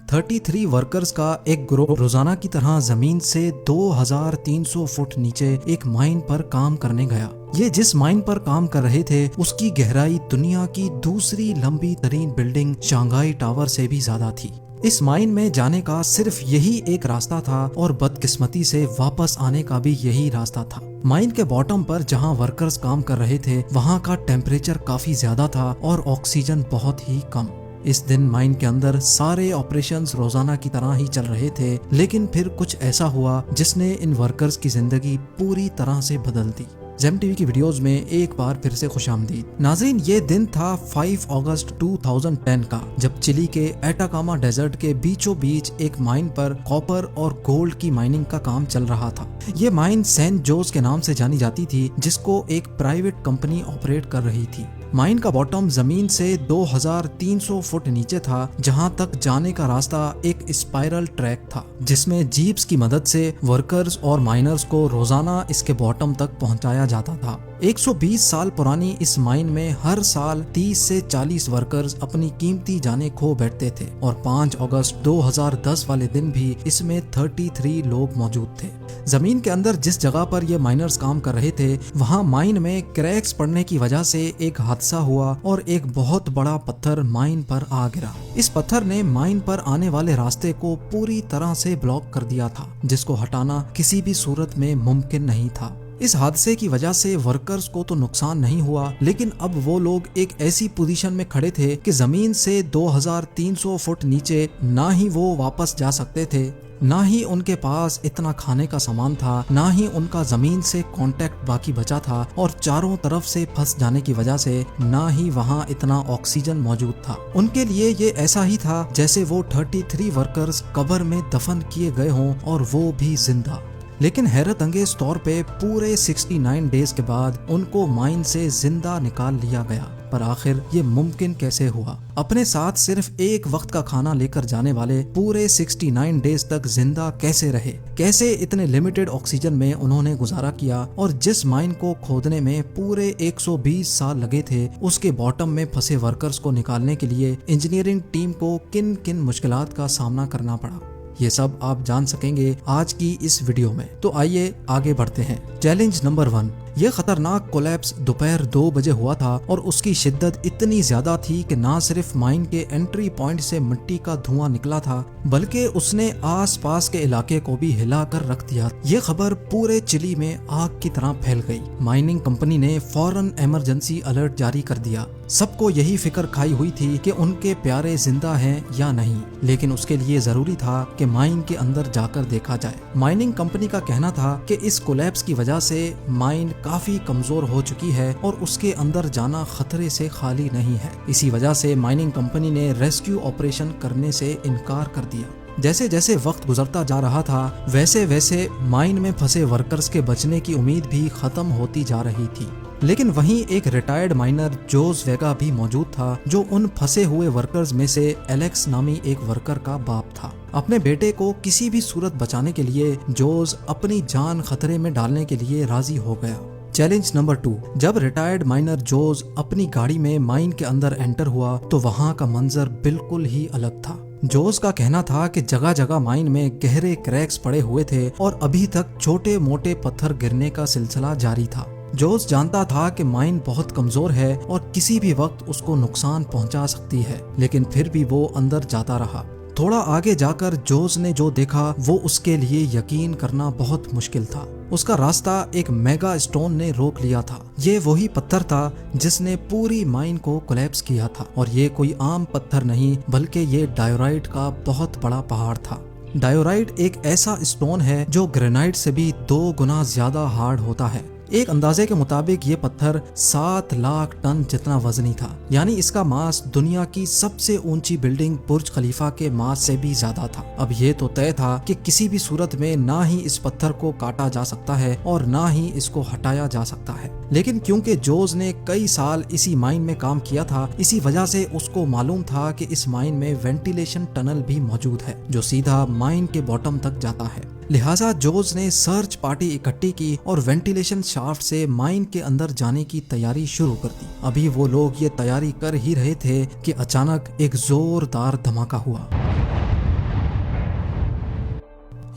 33 workers का एक group रोजाना की तरह जमीन से 2300 फुट नीचे एक माइन पर काम करने गया। ये जिस माइन पर काम कर रहे थे उसकी गहराई दुनिया की दूसरी लंबी तरीन बिल्डिंग शंघाई टावर से भी ज्यादा थी। इस माइन में जाने का सिर्फ यही एक रास्ता था और बदकिस्मती से वापस आने का भी यही रास्ता था। माइन के बॉटम पर जहां वर्कर्स काम कर रहे थे वहां का टेम्परेचर काफी ज्यादा था और ऑक्सीजन बहुत ही कम। इस दिन माइन के अंदर सारे ऑपरेशंस रोजाना की तरह ही चल रहे थे, लेकिन फिर कुछ ऐसा हुआ जिसने इन वर्कर्स की जिंदगी पूरी तरह से बदल दी। जेम टीवी की वीडियोस में एक बार फिर से खुशामदीद। नाज़रीन, ये दिन था 5 अगस्त 2010 का, जब चिली के एटाकामा डेजर्ट के बीचों बीच एक माइन पर कॉपर और गोल्ड की माइनिंग का काम चल रहा था। ये माइन सेंट जोस के नाम से जानी जाती थी, जिसको एक प्राइवेट कंपनी ऑपरेट कर रही थी। माइन का बॉटम जमीन से 2300 फुट नीचे था, जहां तक जाने का रास्ता एक स्पाइरल ट्रैक था, जिसमें जीप्स की मदद से वर्कर्स और माइनर्स को रोजाना इसके बॉटम तक पहुंचाया जाता था। 120 साल पुरानी इस माइन में हर साल 30 से 40 वर्कर्स अपनी कीमती जानें खो बैठते थे और 5 अगस्त 2010 वाले दिन भी इसमें 33 लोग मौजूद थे। जमीन के अंदर जिस जगह पर ये माइनर्स काम कर रहे थे वहाँ माइन में क्रैक्स पड़ने की वजह से एक हादसा हुआ और एक बहुत बड़ा पत्थर माइन पर आ गिरा। इस पत्थर ने माइन पर आने वाले रास्ते को पूरी तरह से ब्लॉक कर दिया था, जिसको हटाना किसी भी सूरत में मुमकिन नहीं था। इस हादसे की वजह से वर्कर्स को तो नुकसान नहीं हुआ, लेकिन अब वो लोग एक ऐसी पोजीशन में खड़े थे कि जमीन से 2300 फुट नीचे ना ही वो वापस जा सकते थे, ना ही उनके पास इतना खाने का सामान था, ना ही उनका जमीन से कांटेक्ट बाकी बचा था और चारों तरफ से फंस जाने की वजह से ना ही वहाँ इतना ऑक्सीजन मौजूद था। उनके लिए ये ऐसा ही था जैसे वो 33 वर्कर्स कब्र में दफन किए गए हों और वो भी जिंदा। लेकिन हैरत अंगेज तौर पे पूरे 69 डेज के बाद उनको माइन से जिंदा निकाल लिया गया। पर आखिर ये मुमकिन कैसे हुआ? अपने साथ सिर्फ एक वक्त का खाना लेकर जाने वाले पूरे 69 डेज तक जिंदा कैसे रहे? कैसे इतने लिमिटेड ऑक्सीजन में उन्होंने गुजारा किया? और जिस माइन को खोदने में पूरे 120 साल लगे थे, उसके बॉटम में फंसे वर्कर्स को निकालने के लिए इंजीनियरिंग टीम को किन किन मुश्किलात का सामना करना पड़ा, ये सब आप जान सकेंगे आज की इस वीडियो में। तो आइए आगे बढ़ते हैं। Challenge number 1। ये खतरनाक कोलैप्स दोपहर 2 बजे हुआ था और उसकी शिद्दत इतनी ज्यादा थी कि ना सिर्फ माइन के एंट्री पॉइंट से मिट्टी का धुआं निकला था, बल्कि उसने आसपास के इलाके को भी हिलाकर रख दिया। ये खबर पूरे चिली में आग की तरह फैल गई। माइनिंग कंपनी ने फौरन इमरजेंसी अलर्ट जारी कर दिया। सबको यही फिक्र खाई हुई थी कि उनके प्यारे जिंदा हैं या नहीं, लेकिन उसके लिए जरूरी था कि माइन के अंदर जाकर देखा जाए। माइनिंग कंपनी का कहना था कि इस कोलैप्स की वजह से माइन काफी कमजोर हो चुकी है और उसके अंदर जाना खतरे से खाली नहीं है। इसी वजह से माइनिंग कंपनी ने रेस्क्यू ऑपरेशन करने से इनकार कर दिया। जैसे जैसे वक्त गुजरता जा रहा था वैसे वैसे माइन में फंसे वर्कर्स के बचने की उम्मीद भी खत्म होती जा रही थी। लेकिन वहीं एक रिटायर्ड माइनर जोस वेगा भी मौजूद था, जो उन फंसे हुए वर्कर्स में से एलेक्स नामी एक वर्कर का बाप था। अपने बेटे को किसी भी सूरत बचाने के लिए जोस अपनी जान खतरे में डालने के लिए राजी हो गया। Challenge number 2। जब रिटायर्ड माइनर जोस अपनी गाड़ी में माइन के अंदर एंटर हुआ तो वहाँ का मंजर बिल्कुल ही अलग था। जोस का कहना था कि जगह जगह माइन में गहरे क्रैक्स पड़े हुए थे और अभी तक छोटे मोटे पत्थर गिरने का सिलसिला जारी था। जोस जानता था कि माइन बहुत कमजोर है और किसी भी वक्त उसको नुकसान पहुंचा सकती है, लेकिन फिर भी वो अंदर जाता रहा। थोड़ा आगे जाकर जोस ने जो देखा वो उसके लिए यकीन करना बहुत मुश्किल था। उसका रास्ता एक मेगा स्टोन ने रोक लिया था। ये वही पत्थर था जिसने पूरी माइन को कोलैप्स किया था और ये कोई आम पत्थर नहीं, बल्कि ये डायोराइट का बहुत बड़ा पहाड़ था। डायोराइट एक ऐसा स्टोन है जो ग्रेनाइट से भी 2 गुना ज्यादा हार्ड होता है। एक अंदाजे के मुताबिक ये पत्थर 7 लाख टन जितना वजनी था, यानी इसका मास दुनिया की सबसे ऊंची बिल्डिंग बुर्ज खलीफा के मास से भी ज्यादा था। अब ये तो तय था कि किसी भी सूरत में ना ही इस पत्थर को काटा जा सकता है और ना ही इसको हटाया जा सकता है। लेकिन क्योंकि जोस ने कई साल इसी माइन में काम किया था, इसी वजह से उसको मालूम था कि इस माइन में वेंटिलेशन टनल भी मौजूद है जो सीधा माइन के बॉटम तक जाता है। लिहाजा जोस ने सर्च पार्टी इकट्ठी की और वेंटिलेशन शाफ्ट से माइन के अंदर जाने की तैयारी शुरू कर दी। अभी वो लोग ये तैयारी कर ही रहे थे कि अचानक एक जोरदार धमाका हुआ।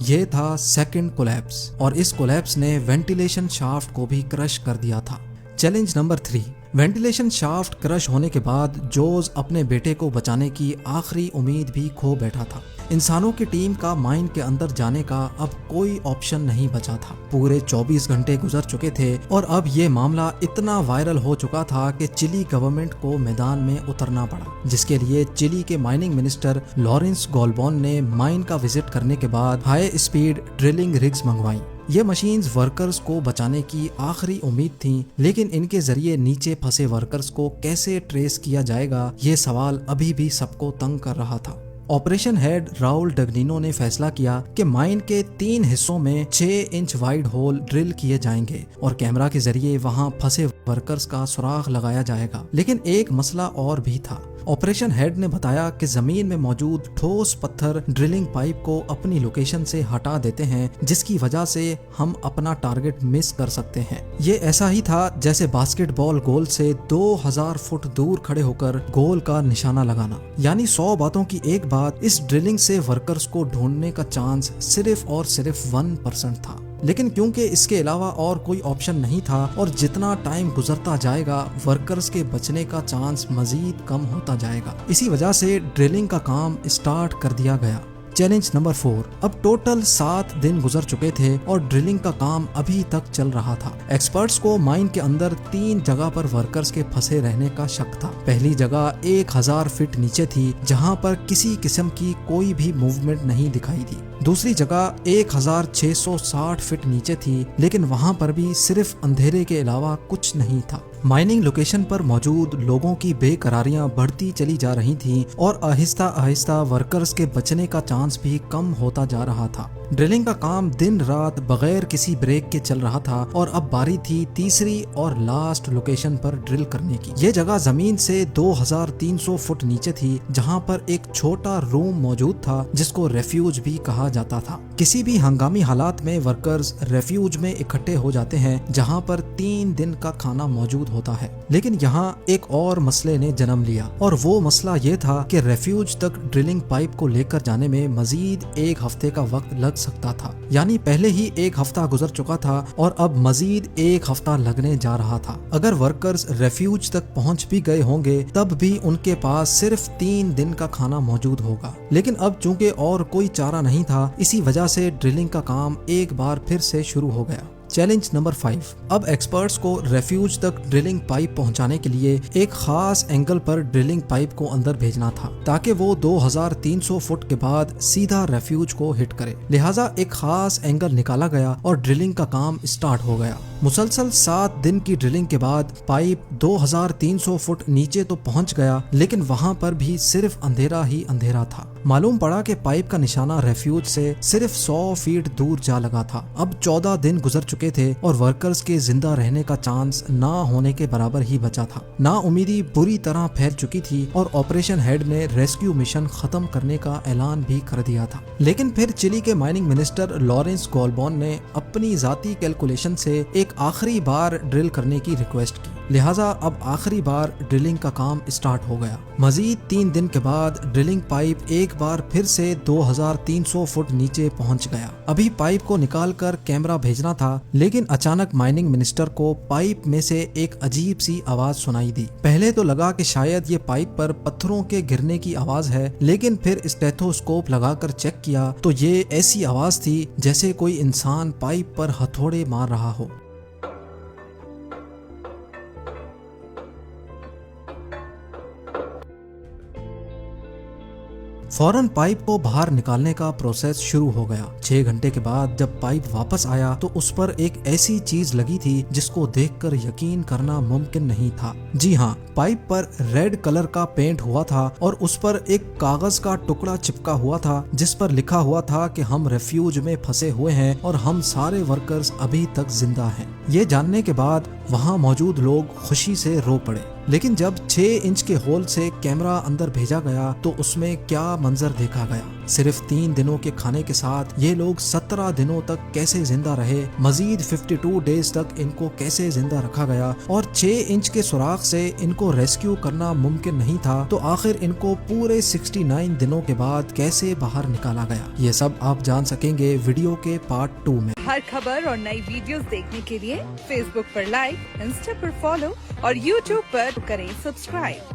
یہ تھا سیکنڈ کولیپس، اور اس کولیپس نے وینٹیلیشن شافٹ کو بھی کرش کر دیا تھا۔ چیلنج نمبر 3، وینٹیلیشن شافٹ کرش ہونے کے بعد جوز اپنے بیٹے کو بچانے کی آخری امید بھی کھو بیٹھا تھا۔ انسانوں کی ٹیم کا مائن کے اندر جانے کا اب کوئی آپشن نہیں بچا تھا۔ پورے 24 گھنٹے گزر چکے تھے اور اب یہ معاملہ اتنا وائرل ہو چکا تھا کہ چلی گورنمنٹ کو میدان میں اترنا پڑا، جس کے لیے چلی کے مائننگ منسٹر لارنس گولبون نے مائن کا وزٹ کرنے کے بعد ہائی اسپیڈ ڈرلنگ رگز منگوائیں۔ یہ مشینز ورکرز کو بچانے کی آخری امید تھیں، لیکن ان کے ذریعے نیچے پھنسے ورکرز کو کیسے ٹریس کیا جائے گا، یہ سوال ابھی بھی سب کو تنگ کر رہا تھا۔ آپریشن ہیڈ راؤل ڈگنینو نے فیصلہ کیا کہ مائن کے 3 حصوں میں 6 انچ وائڈ ہول ڈرل کیے جائیں گے اور کیمرہ کے ذریعے وہاں پھنسے ورکرز کا سراغ لگایا جائے گا۔ لیکن ایک مسئلہ اور بھی تھا۔ آپریشن ہیڈ نے بتایا کہ زمین میں موجود ٹھوس پتھر ڈرلنگ پائپ کو اپنی لوکیشن سے ہٹا دیتے ہیں، جس کی وجہ سے ہم اپنا ٹارگٹ مس کر سکتے ہیں۔ یہ ایسا ہی تھا جیسے باسکٹ بال گول سے 2000 فٹ دور کھڑے ہو کر گول کا نشانہ لگانا، یعنی 100 باتوں کی ایک بات، اس ڈرلنگ سے ورکرز کو ڈھونڈنے کا چانس صرف اور صرف 1% تھا۔ لیکن کیونکہ اس کے علاوہ اور کوئی آپشن نہیں تھا اور جتنا ٹائم گزرتا جائے گا ورکرز کے بچنے کا چانس مزید کم ہوتا جائے گا، اسی وجہ سے ڈرلنگ کا کام اسٹارٹ کر دیا گیا۔ چیلنج نمبر 4، اب ٹوٹل 7 دن گزر چکے تھے اور ڈرلنگ کا کام ابھی تک چل رہا تھا۔ ایکسپرٹس کو مائن کے اندر 3 جگہ پر ورکرز کے پھنسے رہنے کا شک تھا۔ پہلی جگہ 1000 فٹ نیچے تھی جہاں پر کسی قسم کی کوئی بھی موومنٹ نہیں دکھائی دی۔ دوسری جگہ 1660 فٹ نیچے تھی، لیکن وہاں پر بھی صرف اندھیرے کے علاوہ کچھ نہیں تھا۔ مائننگ لوکیشن پر موجود لوگوں کی بے قراریاں بڑھتی چلی جا رہی تھیں اور آہستہ آہستہ ورکرز کے بچنے کا چانس بھی کم ہوتا جا رہا تھا۔ ڈرلنگ کا کام دن رات بغیر کسی بریک کے چل رہا تھا اور اب باری تھی تیسری اور لاسٹ لوکیشن پر ڈرل کرنے کی۔ یہ جگہ زمین سے 2300 فٹ نیچے تھی، جہاں پر ایک چھوٹا روم موجود تھا جس کو ریفیوج بھی کہا جاتا تھا۔ کسی بھی ہنگامی حالات میں ورکرز ریفیوج میں اکٹھے ہو جاتے ہیں جہاں پر 3 دن کا کھانا موجود ہوتا ہے۔ لیکن یہاں ایک اور مسئلے نے جنم لیا، اور وہ مسئلہ یہ تھا کہ ریفیوج تک ڈرلنگ پائپ کو لے کر جانے میں مزید 1 ہفتے کا وقت لگ سکتا تھا، یعنی پہلے ہی 1 ہفتہ گزر چکا تھا اور اب مزید 1 ہفتہ لگنے جا رہا تھا۔ اگر ورکرز ریفیوج تک پہنچ بھی گئے ہوں گے تب بھی ان کے پاس صرف 3 دن کا کھانا موجود ہوگا۔ لیکن اب چونکہ اور کوئی چارہ نہیں تھا، اسی وجہ سے ڈرلنگ کا کام ایک بار پھر سے شروع ہو گیا۔ چیلنج نمبر 5، اب ایکسپرٹس کو ریفیوج تک ڈرلنگ پائپ پہنچانے کے لیے ایک خاص اینگل پر ڈرلنگ پائپ کو اندر بھیجنا تھا تاکہ وہ 2300 فٹ کے بعد سیدھا ریفیوج کو ہٹ کرے۔ لہٰذا ایک خاص اینگل نکالا گیا اور ڈرلنگ کا کام اسٹارٹ ہو گیا۔ مسلسل 7 دن کی ڈرلنگ کے بعد پائپ 2300 فٹ نیچے تو پہنچ گیا، لیکن وہاں پر بھی صرف اندھیرا ہی اندھیرا تھا۔ معلوم پڑا کہ پائپ کا نشانہ ریفیوج سے صرف 100 فیٹ دور جا لگا تھا۔ اب 14 دن گزر چکے تھے اور ورکرز کے زندہ رہنے کا چانس نہ ہونے کے برابر ہی بچا تھا۔ نا امیدی بری طرح پھیل چکی تھی اور آپریشن ہیڈ نے ریسکیو مشن ختم کرنے کا اعلان بھی کر دیا تھا۔ لیکن پھر چلی کے مائننگ منسٹر لارنس گولبون نے اپنی ذاتی کیلکولیشن سے ایک آخری بار ڈرل کرنے کی ریکویسٹ کی، لہٰذا اب آخری بار ڈرلنگ کا کام اسٹارٹ ہو گیا۔ مزید 3 دن کے بعد ڈرلنگ پائپ ایک بار پھر سے 2300 فٹ نیچے پہنچ گیا۔ ابھی پائپ کو نکال کر کیمرہ بھیجنا تھا، لیکن اچانک مائننگ منسٹر کو پائپ میں سے ایک عجیب سی آواز سنائی دی۔ پہلے تو لگا کہ شاید یہ پائپ پر پتھروں کے گرنے کی آواز ہے، لیکن پھر اسٹیتھوسکوپ لگا کر چیک کیا تو یہ ایسی آواز تھی جیسے کوئی انسان پائپ پر ہتھوڑے مار رہا ہو۔ فوراً پائپ کو باہر نکالنے کا پروسیس شروع ہو گیا۔ 6 گھنٹے کے بعد جب پائپ واپس آیا تو اس پر ایک ایسی چیز لگی تھی جس کو دیکھ کر یقین کرنا ممکن نہیں تھا۔ جی ہاں، پائپ پر ریڈ کلر کا پینٹ ہوا تھا اور اس پر ایک کاغذ کا ٹکڑا چپکا ہوا تھا جس پر لکھا ہوا تھا کہ ہم ریفیوج میں پھنسے ہوئے ہیں اور ہم سارے ورکرز ابھی تک زندہ ہیں۔ یہ جاننے کے بعد وہاں موجود لوگ خوشی سے رو پڑے۔ لیکن جب 6 انچ کے ہول سے کیمرہ اندر بھیجا گیا تو اس میں کیا منظر دیکھا گیا۔ صرف 3 دنوں کے کھانے کے ساتھ یہ لوگ 17 دنوں تک کیسے زندہ رہے، مزید 52 ڈیز تک ان کو کیسے زندہ رکھا گیا اور 6 انچ کے سوراخ سے ان کو ریسکیو کرنا ممکن نہیں تھا، تو آخر ان کو پورے 69 دنوں کے بعد کیسے باہر نکالا گیا، یہ سب آپ جان سکیں گے ویڈیو کے پارٹ 2 میں۔ ہر خبر اور نئی ویڈیوز دیکھنے کے لیے فیس بک پر لائک، انسٹا پر فالو اور یوٹیوب پر کریں سبسکرائب۔